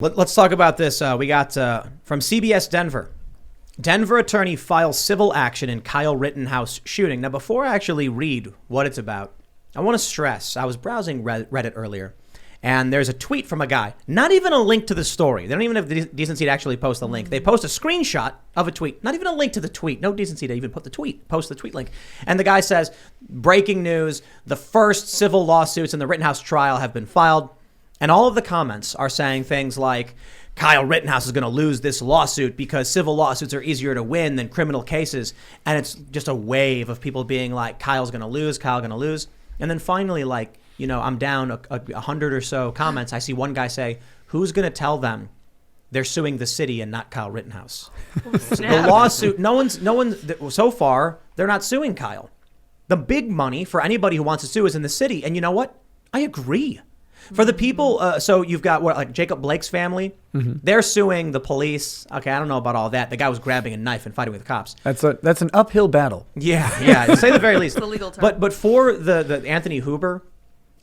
Let's talk about this. We got from CBS Denver. Denver attorney files civil action in Kyle Rittenhouse shooting. Now, before I actually read what it's about, I want to stress, I was browsing Reddit earlier, and there's a tweet from a guy, not even a link to the story. They don't even have the decency to actually post the link. They post a screenshot of a tweet, not even a link to the tweet. No decency to even post the tweet link. And the guy says, breaking news, the first civil lawsuits in the Rittenhouse trial have been filed. And all of the comments are saying things like, Kyle Rittenhouse is going to lose this lawsuit because civil lawsuits are easier to win than criminal cases. And it's just a wave of people being like, Kyle's going to lose, Kyle going to lose. And then finally, like, you know, I'm down 100 or so comments. I see one guy say, who's going to tell them they're suing the city and not Kyle Rittenhouse? The lawsuit, no one's, so far, they're not suing Kyle. The big money for anybody who wants to sue is in the city. And you know what? I agree. For the people, so you've got like Jacob Blake's family, they're suing the police. Okay, I don't know about all that. The guy was grabbing a knife and fighting with the cops. That's an uphill battle. Yeah, to say the very least. It's the legal term. But for the Anthony Huber,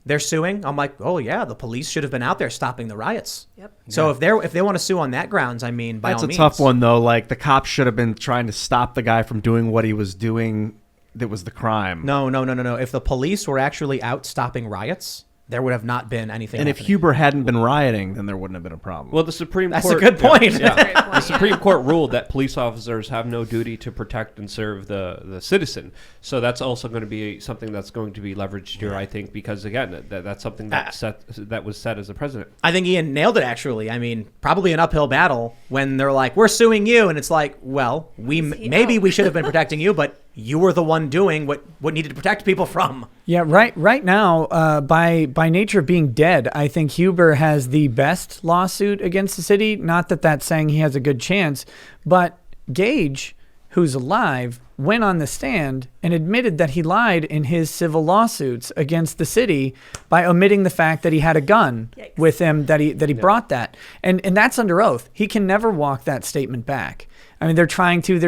they're suing. I'm like, oh yeah, the police should have been out there stopping the riots. Yep. So if they want to sue on that grounds, I mean, by all means. That's a tough one though. Like the cops should have been trying to stop the guy from doing what he was doing. That was the crime. No. If the police were actually out stopping riots, there would have not been anything. And happening. if Huber hadn't been rioting, then there wouldn't have been a problem. Well, the Supreme That's Court... a good point. Yeah. The Supreme Court ruled that police officers have no duty to protect and serve the citizen. So that's also going to be something that's going to be leveraged here, I think, because, again, that's something that was said as a president. I think Ian nailed it, actually. I mean, probably an uphill battle when they're like, we're suing you. And it's like, well, maybe we should have been protecting you, but you were the one doing what needed to protect people from. Yeah, right now, by nature of being dead, I think Huber has the best lawsuit against the city. Not that that's saying he has a good chance, but Gage, who's alive, went on the stand and admitted that he lied in his civil lawsuits against the city by omitting the fact that he had a gun with him, that he brought that. And that's under oath. He can never walk that statement back. I mean, they're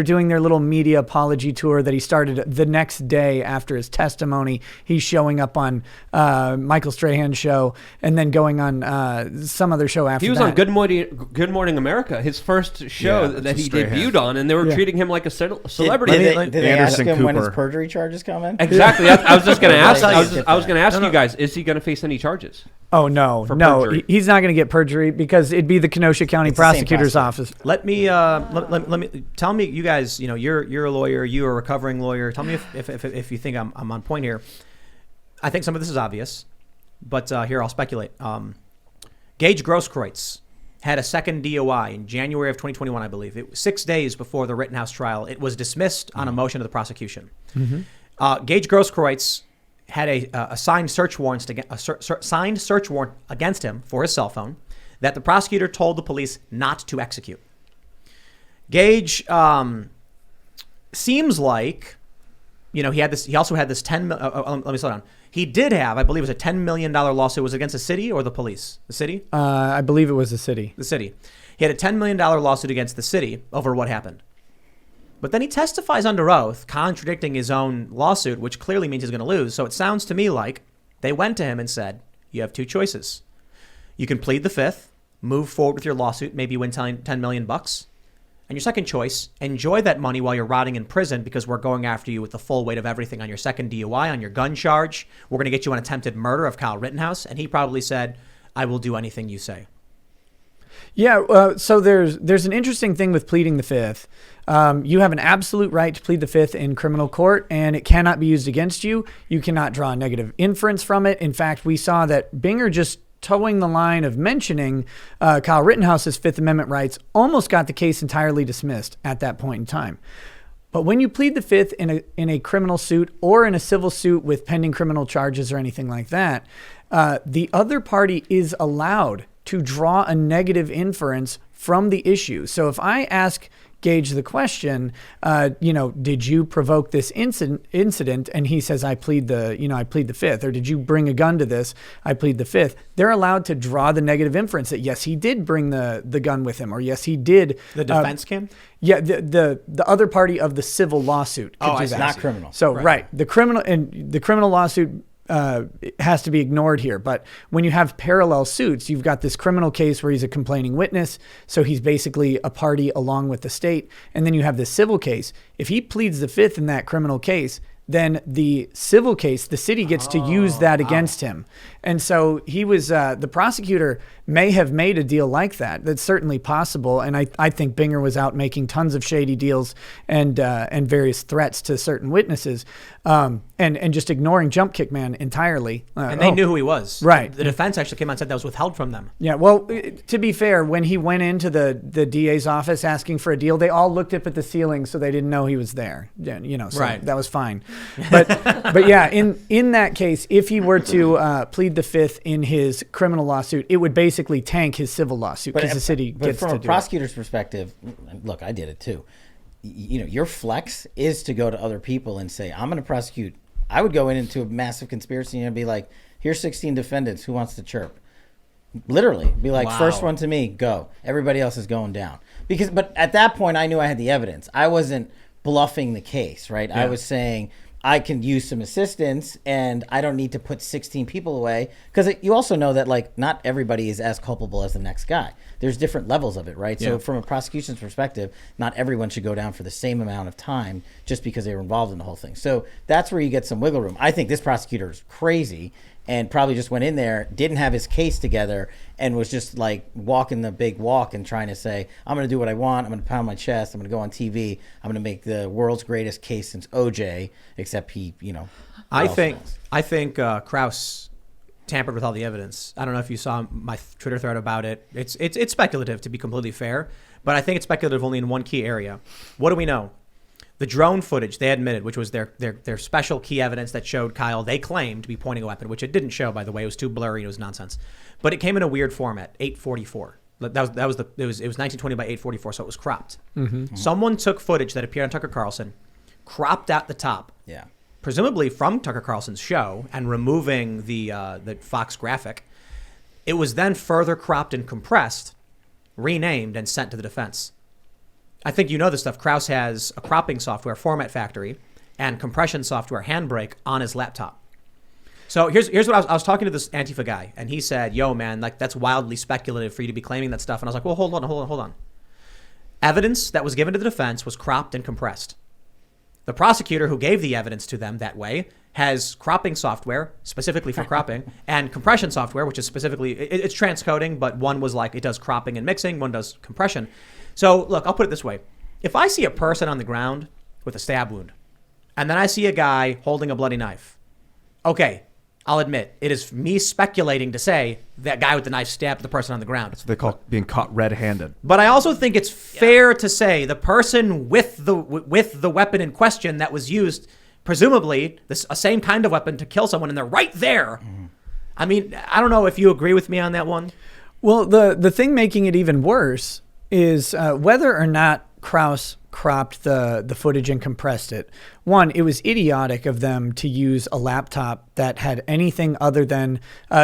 doing their little media apology tour that he started the next day after his testimony. He's showing up on Michael Strahan's show and then going on some other show after that. He was on Good Morning America, his first show that he debuted on, and they were treating him like a celebrity. Did they ask him when his perjury charges come in? Exactly. I was just going to ask. I was going to ask you guys: is he going to face any charges? Oh no, he's not going to get perjury because it'd be the Kenosha County Prosecutor's Office. Let me tell me, you guys. You know, you're a lawyer. You're a recovering lawyer. Tell me if you think I'm on point here. I think some of this is obvious, but here I'll speculate. Gage Grosskroitz had a second DOI in January of 2021, I believe. It was 6 days before the Rittenhouse trial. It was dismissed on a motion of the prosecution. Gage Grosskroitz had a signed search warrant against him for his cell phone that the prosecutor told the police not to execute. Gage seems like, you know, he also had this let me slow down. He did have, I believe it was a $10 million lawsuit. Was it against the city or the police? The city? I believe it was the city. The city. He had a $10 million lawsuit against the city over what happened. But then he testifies under oath, contradicting his own lawsuit, which clearly means he's going to lose. So it sounds to me like they went to him and said, you have two choices. You can plead the fifth, move forward with your lawsuit, maybe win $10 million bucks. And your second choice, enjoy that money while you're rotting in prison because we're going after you with the full weight of everything on your second DUI, on your gun charge. We're going to get you on attempted murder of Kyle Rittenhouse. And he probably said, I will do anything you say. Yeah, so there's an interesting thing with pleading the fifth. You have an absolute right to plead the fifth in criminal court, and it cannot be used against you. You cannot draw a negative inference from it. In fact, we saw that Binger just towing the line of mentioning Kyle Rittenhouse's Fifth Amendment rights almost got the case entirely dismissed at that point in time. But when you plead the fifth in a criminal suit or in a civil suit with pending criminal charges or anything like that, the other party is allowed to draw a negative inference from the issue. So if I ask Gage the question, did you provoke this incident? And he says, I plead the fifth. Or did you bring a gun to this? I plead the fifth. They're allowed to draw the negative inference that yes, he did bring the gun with him, or yes, he did. The defense can? Yeah, the other party of the civil lawsuit could do that. Not criminal. So right, the criminal lawsuit has to be ignored here. But when you have parallel suits, you've got this criminal case where he's a complaining witness, so he's basically a party along with the state. And then you have this civil case. If he pleads the fifth in that criminal case, then the civil case, the city gets to use that against him. And so he was, the prosecutor may have made a deal like that. That's certainly possible. And I think Binger was out making tons of shady deals and various threats to certain witnesses, and just ignoring Jump Kick Man entirely. And they knew who he was. Right. The defense actually came out and said that was withheld from them. Yeah, well, to be fair, when he went into the DA's office asking for a deal, they all looked up at the ceiling so they didn't know he was there. So right. That was fine. But yeah, in that case, if he were to plead the fifth in his criminal lawsuit, it would basically tank his civil lawsuit because the city gets to do it. But from a prosecutor's perspective, look, I did it too. Your flex is to go to other people and say, I'm going to prosecute. I would go into a massive conspiracy and be like, here's 16 defendants. Who wants to chirp? Literally be like, wow. First one to me, go. Everybody else is going down. But at that point, I knew I had the evidence. I wasn't bluffing the case, right? Yeah. I was saying, I can use some assistance and I don't need to put 16 people away, because you also know that not everybody is as culpable as the next guy. There's different levels of it, right? Yeah. So from a prosecution's perspective, not everyone should go down for the same amount of time just because they were involved in the whole thing. So that's where you get some wiggle room. I think this prosecutor is crazy and probably just went in there, didn't have his case together, and was just walking the big walk and trying to say, I'm going to do what I want. I'm going to pound my chest. I'm going to go on TV. I'm going to make the world's greatest case since OJ, except he, I think Krause tampered with all the evidence. I don't know if you saw my Twitter thread about it. It's speculative, to be completely fair, but I think it's speculative only in one key area. What do we know? The drone footage they admitted, which was their special key evidence that showed Kyle, they claimed to be pointing a weapon, which it didn't show, by the way. It was too blurry. It was nonsense. But it came in a weird format, 844. It was 1920 by 844, so it was cropped. Mm-hmm. Someone took footage that appeared on Tucker Carlson, cropped out the top, presumably from Tucker Carlson's show, and removing the Fox graphic. It was then further cropped and compressed, renamed, and sent to the defense. I think you know this stuff. Krause has a cropping software, Format Factory, and compression software, Handbrake, on his laptop. So here's what I was talking to this Antifa guy, and he said, yo, man, that's wildly speculative for you to be claiming that stuff. And I was like, well, hold on. Evidence that was given to the defense was cropped and compressed. The prosecutor who gave the evidence to them that way has cropping software, specifically for cropping, and compression software, which is specifically, it's transcoding, but one was it does cropping and mixing, one does compression. So, look, I'll put it this way. If I see a person on the ground with a stab wound, and then I see a guy holding a bloody knife, okay, I'll admit, it is me speculating to say that guy with the knife stabbed the person on the ground. That's what they call being caught red-handed. But I also think it's fair to say the person with the weapon in question that was used, presumably a same kind of weapon to kill someone, and they're right there. Mm-hmm. I mean, I don't know if you agree with me on that one. Well, the thing making it even worse is whether or not Krause cropped the footage and compressed it. One, it was idiotic of them to use a laptop that had anything other than,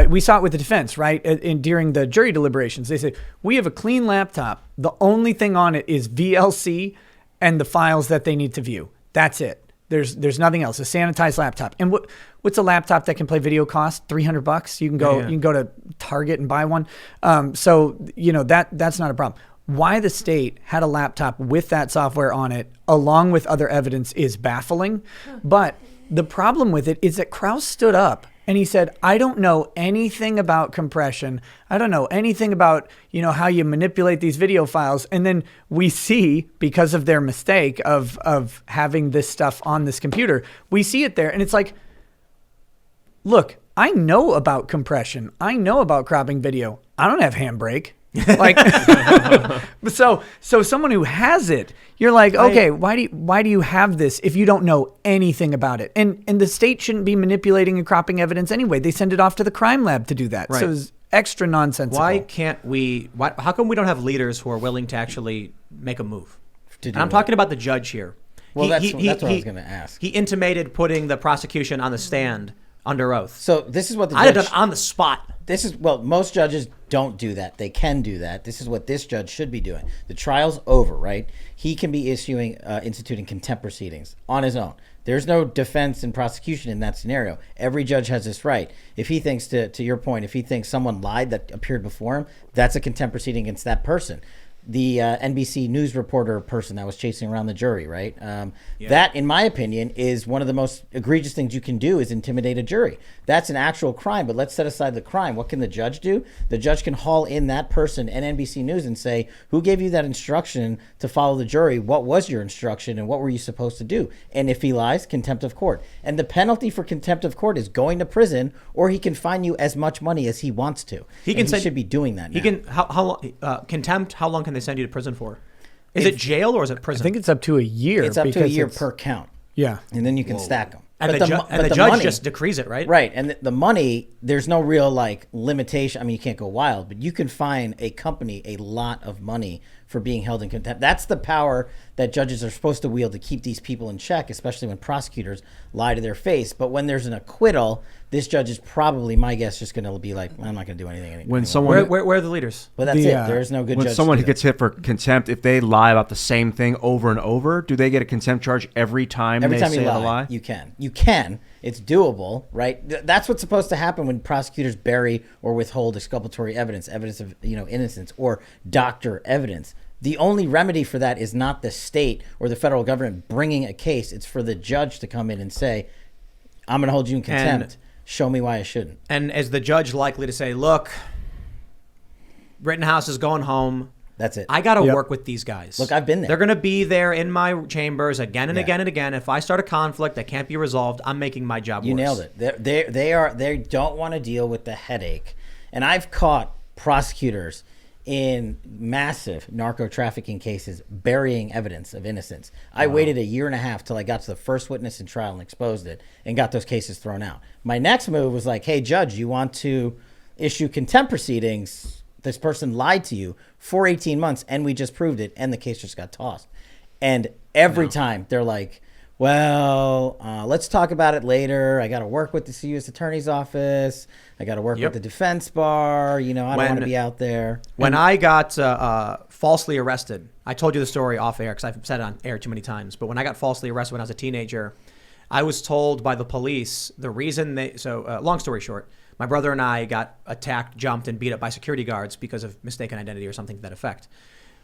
we saw it with the defense, right? During the jury deliberations, they said, we have a clean laptop. The only thing on it is VLC and the files that they need to view. That's it. There's nothing else. A sanitized laptop. And what's a laptop that can play video cost? $300. You can go to Target and buy one. So that's not a problem. Why the state had a laptop with that software on it, along with other evidence, is baffling. But the problem with it is that Krause stood up and he said, I don't know anything about compression. I don't know anything about, how you manipulate these video files. And then we see, because of their mistake of having this stuff on this computer, we see it there. And it's like, look, I know about compression. I know about cropping video. I don't have Handbrake. So someone who has it, you're like, okay, why do you have this if you don't know anything about it? And the state shouldn't be manipulating and cropping evidence anyway. They send it off to the crime lab to do that. Right. So it's extra nonsensical. Why can't we? How come we don't have leaders who are willing to actually make a move? I'm talking about the judge here. Well, that's what I was going to ask. He intimated putting the prosecution on the stand under oath. So this is what the I'd have judge, done on the spot. this is, well, most judges don't do that. They can do that. This is what this judge should be doing. The trial's over, right? He can be instituting contempt proceedings on his own. There's no defense and prosecution in that scenario. Every judge has this right. If he thinks, to your point, if he thinks someone lied that appeared before him, that's a contempt proceeding against that person. The NBC News reporter person that was chasing around the jury, right? That, in my opinion, is one of the most egregious things you can do is intimidate a jury. That's an actual crime, but let's set aside the crime. What can the judge do? The judge can haul in that person and NBC News and say, who gave you that instruction to follow the jury? What was your instruction and what were you supposed to do? And if he lies, contempt of court. And the penalty for contempt of court is going to prison, or he can fine you as much money as he wants to. He should be doing that now. He can, how long, contempt, how long can they send you to prison for? Is it jail or is it prison? I think it's up to a year. It's up to a year per count. Yeah. And then you can stack them. And the judge money, just decrees it, right? Right. And the money, there's no real like limitation. I mean, you can't go wild, but you can fine a company a lot of money for being held in contempt. That's the power that judges are supposed to wield to keep these people in check, especially when prosecutors lie to their face. But when there's an acquittal, this judge is probably, my guess, just going to be like, I'm not going to do anything anymore. When someone, where are the leaders? But that's it. There is no good when judge. Someone who gets hit for contempt, if they lie about the same thing over and over, do they get a contempt charge every time they say a lie? You can. It's doable, right? That's what's supposed to happen when prosecutors bury or withhold exculpatory evidence of innocence, or doctor evidence. The only remedy for that is not the state or the federal government bringing a case. It's for the judge to come in and say, I'm going to hold you in contempt. Show me why I shouldn't. And is the judge likely to say, look, Rittenhouse is going home. That's it. I got to work with these guys. Look, I've been there. They're going to be there in my chambers again and again and again. If I start a conflict that can't be resolved, I'm making my job worse. You nailed it. They don't want to deal with the headache. And I've caught prosecutors in massive narco trafficking cases burying evidence of innocence. I waited a year and a half till I got to the first witness in trial and exposed it and got those cases thrown out. My next move was like, hey, judge, you want to issue contempt proceedings? This person lied to you for 18 months and we just proved it, and the case just got tossed. And every time they're like, well, let's talk about it later. I got to work with the U.S. Attorney's Office. I got to work with the defense bar. I don't want to be out there. When I got falsely arrested, I told you the story off air because I've said it on air too many times. But when I got falsely arrested when I was a teenager, I was told by the police the reason long story short, my brother and I got attacked, jumped, and beat up by security guards because of mistaken identity or something to that effect.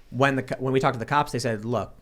When we talked to the cops, they said, look,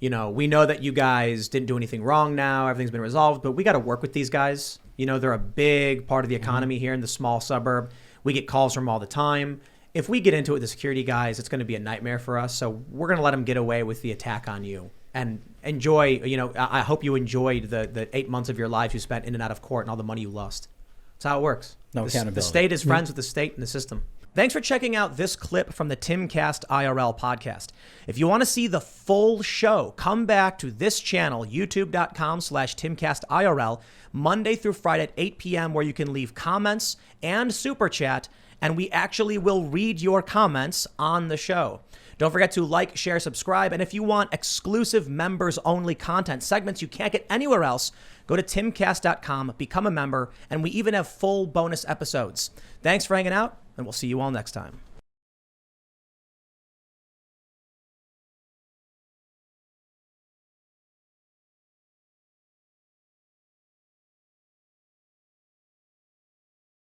we know that you guys didn't do anything wrong now. Everything's been resolved, but we got to work with these guys. They're a big part of the economy here in the small suburb. We get calls from them all the time. If we get into it with the security guys, it's going to be a nightmare for us. So we're going to let them get away with the attack on you and enjoy. I hope you enjoyed the 8 months of your lives you spent in and out of court and all the money you lost. That's how it works. No accountability. The state is friends with the state and the system. Thanks for checking out this clip from the Timcast IRL podcast. If you want to see the full show, come back to this channel, youtube.com/TimcastIRL, Monday through Friday at 8 p.m., where you can leave comments and super chat, and we actually will read your comments on the show. Don't forget to like, share, subscribe, and if you want exclusive members-only content, segments you can't get anywhere else, go to timcast.com, become a member, and we even have full bonus episodes. Thanks for hanging out, and we'll see you all next time.